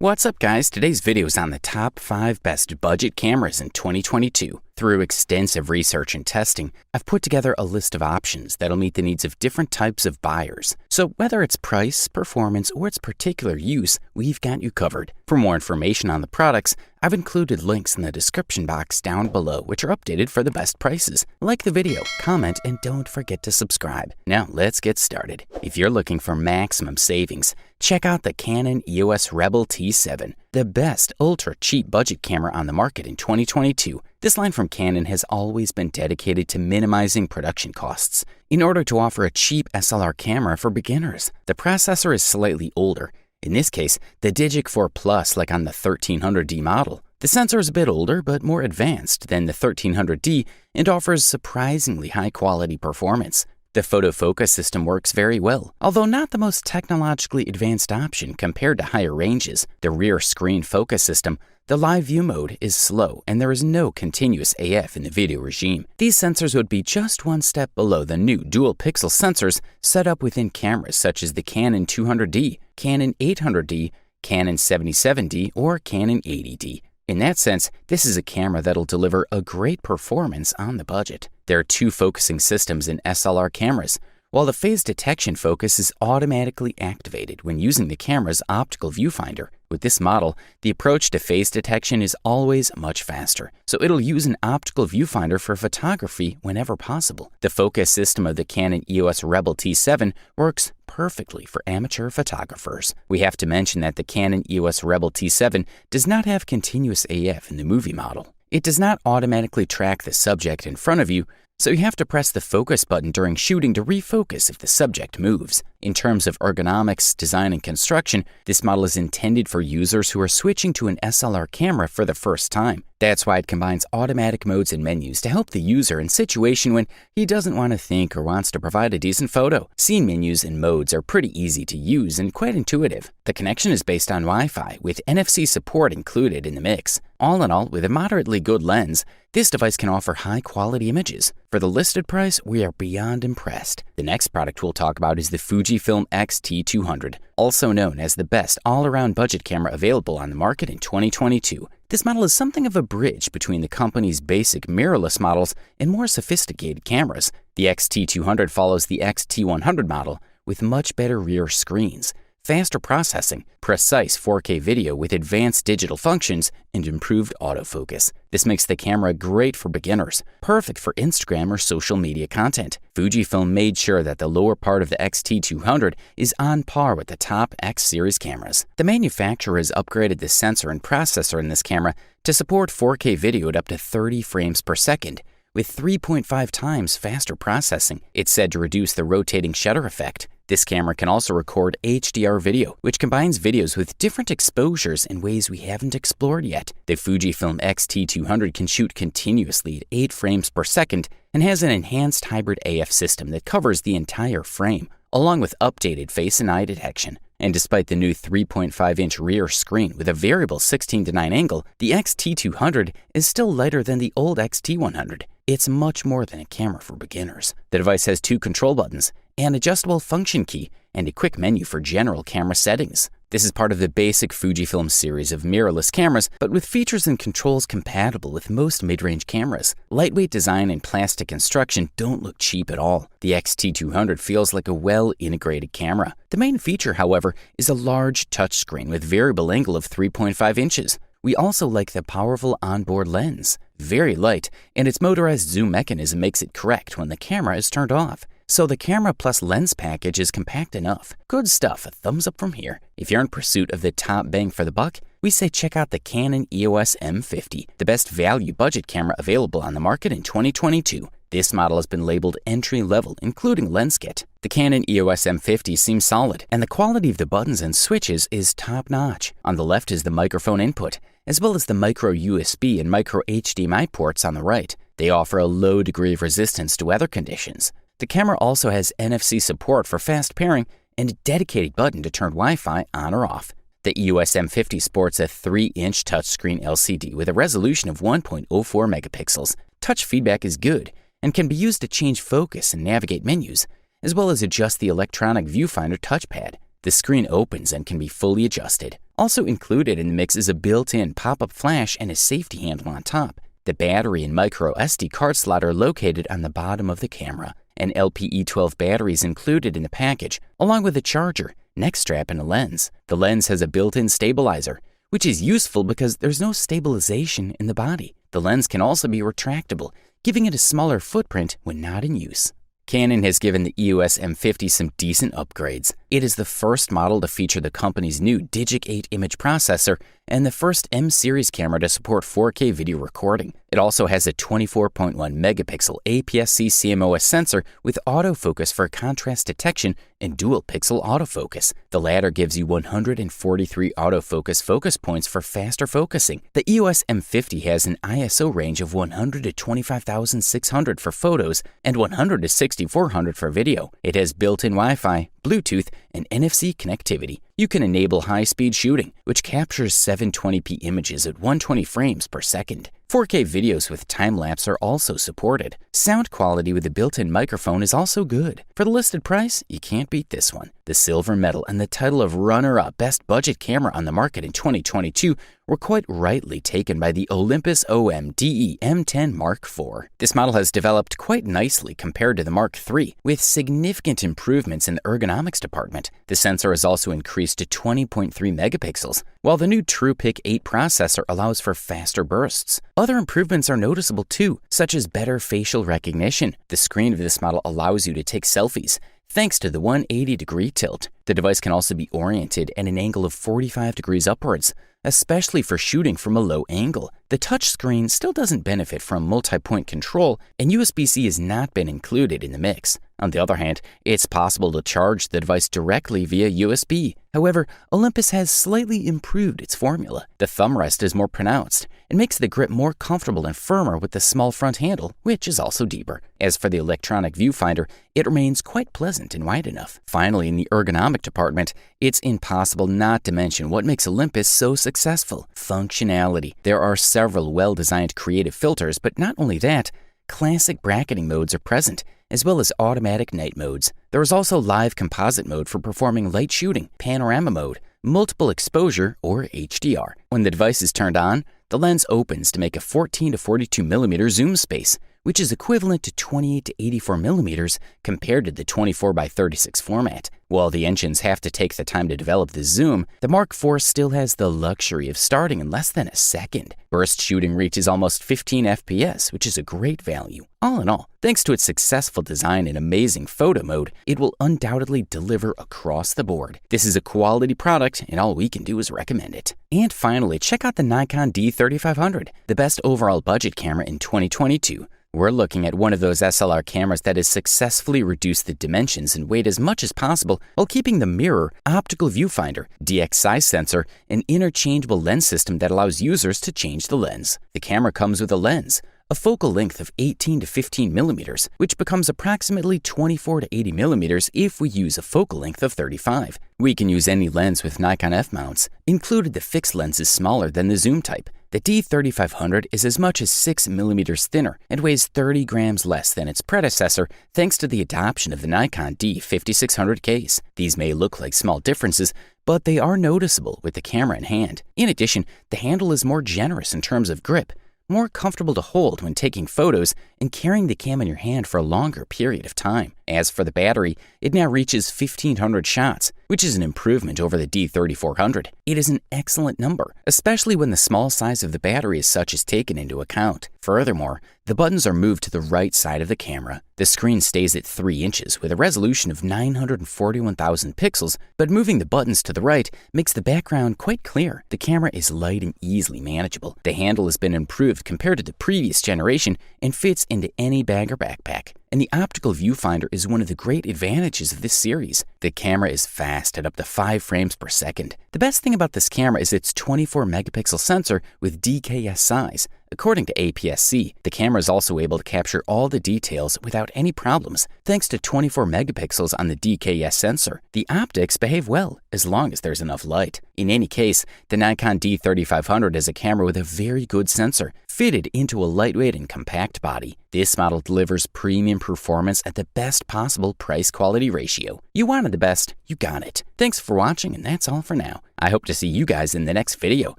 What's up guys, today's video is on the top 5 best budget cameras in 2022. Through extensive research and testing, I've put together a list of options that'll meet the needs of different types of buyers. So whether it's price, performance, or its particular use, we've got you covered. For more information on the products, I've included links in the description box down below which are updated for the best prices. Like the video, comment, and don't forget to subscribe. Now let's get started. If you're looking for maximum savings, check out the Canon EOS Rebel T7, the best ultra-cheap budget camera on the market in 2022. This line from Canon has always been dedicated to minimizing production costs. In order to offer a cheap SLR camera for beginners, the processor is slightly older. In this case, the Digic 4 Plus like on the 1300D model. The sensor is a bit older but more advanced than the 1300D and offers surprisingly high-quality performance. The photo focus system works very well, although not the most technologically advanced option compared to higher ranges. The rear screen focus system, the live view mode, is slow and there is no continuous AF in the video regime. These sensors would be just one step below the new dual pixel sensors set up within cameras such as the Canon 200D, Canon 800D, Canon 77D, or Canon 80D. In that sense, this is a camera that'll deliver a great performance on the budget. There are 2 focusing systems in SLR cameras, while the phase detection focus is automatically activated when using the camera's optical viewfinder. With this model, the approach to phase detection is always much faster, so it'll use an optical viewfinder for photography whenever possible. The focus system of the Canon EOS Rebel T7 works perfectly for amateur photographers. We have to mention that the Canon EOS Rebel T7 does not have continuous AF in the movie model. It does not automatically track the subject in front of you, so you have to press the focus button during shooting to refocus if the subject moves. In terms of ergonomics, design, and construction, this model is intended for users who are switching to an SLR camera for the first time. That's why it combines automatic modes and menus to help the user in situation when he doesn't want to think or wants to provide a decent photo. Scene menus and modes are pretty easy to use and quite intuitive. The connection is based on Wi-Fi, with NFC support included in the mix. All in all, with a moderately good lens, this device can offer high-quality images. For the listed price, we are beyond impressed. The next product we'll talk about is the Fujifilm X-T200, also known as the best all-around budget camera available on the market in 2022. This model is something of a bridge between the company's basic mirrorless models and more sophisticated cameras. The X-T200 follows the X-T100 model with much better rear screens, faster processing, precise 4K video with advanced digital functions, and improved autofocus. This makes the camera great for beginners, perfect for Instagram or social media content. Fujifilm made sure that the lower part of the X-T200 is on par with the top X series cameras. The manufacturer has upgraded the sensor and processor in this camera to support 4K video at up to 30 frames per second. With 3.5 times faster processing, it's said to reduce the rotating shutter effect. This camera can also record HDR video, which combines videos with different exposures in ways we haven't explored yet. The Fujifilm X-T200 can shoot continuously at 8 frames per second and has an enhanced hybrid AF system that covers the entire frame, along with updated face and eye detection. And despite the new 3.5-inch rear screen with a variable 16:9 angle, the X-T200 is still lighter than the old X-T100. It's much more than a camera for beginners. The device has 2 control buttons, an adjustable function key, and a quick menu for general camera settings. This is part of the basic Fujifilm series of mirrorless cameras, but with features and controls compatible with most mid-range cameras. Lightweight design and plastic construction don't look cheap at all. The X-T200 feels like a well-integrated camera. The main feature, however, is a large touchscreen with variable angle of 3.5 inches. We also like the powerful onboard lens. Very light, and its motorized zoom mechanism makes it correct when the camera is turned off. So the camera plus lens package is compact enough. Good stuff, a thumbs up from here. If you're in pursuit of the top bang for the buck, we say check out the Canon EOS M50, the best value budget camera available on the market in 2022. This model has been labeled entry-level, including lens kit. The Canon EOS M50 seems solid, and the quality of the buttons and switches is top-notch. On the left is the microphone input, as well as the micro USB and micro HDMI ports on the right. They offer a low degree of resistance to weather conditions. The camera also has NFC support for fast pairing and a dedicated button to turn Wi-Fi on or off. The EOS M50 sports a 3-inch touchscreen LCD with a resolution of 1.04 megapixels. Touch feedback is good and can be used to change focus and navigate menus, as well as adjust the electronic viewfinder touchpad. The screen opens and can be fully adjusted. Also included in the mix is a built-in pop-up flash and a safety handle on top. The battery and micro SD card slot are located on the bottom of the camera. An LPE12 battery is included in the package, along with a charger, neck strap, and a lens. The lens has a built-in stabilizer, which is useful because there's no stabilization in the body. The lens can also be retractable, giving it a smaller footprint when not in use. Canon has given the EOS M50 some decent upgrades. It is the first model to feature the company's new Digic 8 image processor and the first M-series camera to support 4K video recording. It also has a 24.1 megapixel APS-C CMOS sensor with autofocus for contrast detection and dual pixel autofocus. The latter gives you 143 autofocus focus points for faster focusing. The EOS M50 has an ISO range of 100 to 25,600 for photos and 100 to 6,400 for video. It has built-in Wi-Fi, Bluetooth, and NFC connectivity. You can enable high-speed shooting, which captures 720p images at 120 frames per second. 4K videos with time-lapse are also supported. Sound quality with the built-in microphone is also good. For the listed price, you can't beat this one. The silver medal and the title of runner-up best budget camera on the market in 2022 were quite rightly taken by the Olympus OM-DE M10 Mark IV. This model has developed quite nicely compared to the Mark III, with significant improvements in the ergonomics department. The sensor is also increased to 20.3 megapixels, while the new TruePic 8 processor allows for faster bursts. Other improvements are noticeable too, such as better facial recognition. The screen of this model allows you to take selfies, thanks to the 180-degree tilt. The device can also be oriented at an angle of 45 degrees upwards, especially for shooting from a low angle. The touchscreen still doesn't benefit from multi-point control, and USB-C has not been included in the mix. On the other hand, it's possible to charge the device directly via USB. However, Olympus has slightly improved its formula. The thumb rest is more pronounced and makes the grip more comfortable and firmer with the small front handle, which is also deeper. As for the electronic viewfinder, it remains quite pleasant and wide enough. Finally, in the ergonomic department, it's impossible not to mention what makes Olympus so successful: functionality. There are several well-designed creative filters, but not only that, classic bracketing modes are present, as well as automatic night modes. There is also live composite mode for performing light shooting, panorama mode, multiple exposure, or HDR. When the device is turned on, the lens opens to make a 14 to 42 millimeter zoom space, which is equivalent to 28 to 84 millimeters compared to the 24 by 36 format. While the engines have to take the time to develop the zoom, the Mark IV still has the luxury of starting in less than a second. Burst shooting reaches almost 15 FPS, which is a great value. All in all, thanks to its successful design and amazing photo mode, it will undoubtedly deliver across the board. This is a quality product, and all we can do is recommend it. And finally, check out the Nikon D3500, the best overall budget camera in 2022. We're looking at one of those SLR cameras that has successfully reduced the dimensions and weight as much as possible while keeping the mirror, optical viewfinder, DX size sensor, and interchangeable lens system that allows users to change the lens. The camera comes with a lens, a focal length of 18 to 15 millimeters, which becomes approximately 24 to 80 millimeters if we use a focal length of 35. We can use any lens with Nikon F mounts. Included, the fixed lens is smaller than the zoom type. The D3500 is as much as 6 millimeters thinner and weighs 30 grams less than its predecessor thanks to the adoption of the Nikon D5600 case. These may look like small differences, but they are noticeable with the camera in hand. In addition, the handle is more generous in terms of grip, more comfortable to hold when taking photos and carrying the cam in your hand for a longer period of time. As for the battery, it now reaches 1,500 shots, which is an improvement over the D3400. It is an excellent number, especially when the small size of the battery as such is taken into account. Furthermore, the buttons are moved to the right side of the camera. The screen stays at 3 inches with a resolution of 941,000 pixels, but moving the buttons to the right makes the background quite clear. The camera is light and easily manageable. The handle has been improved compared to the previous generation and fits into any bag or backpack. And the optical viewfinder is one of the great advantages of this series. The camera is fast at up to 5 frames per second. The best thing about this camera is its 24 megapixel sensor with DKS size. According to APS-C, the camera is also able to capture all the details without any problems thanks to 24 megapixels on the DKS sensor. The optics behave well as long as there's enough light. In any case, the Nikon D3500 is a camera with a very good sensor, Fitted into a lightweight and compact body, this model delivers premium performance at the best possible price-quality ratio. You wanted the best, you got it. Thanks for watching, and that's all for now. I hope to see you guys in the next video.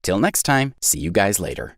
Till next time, see you guys later.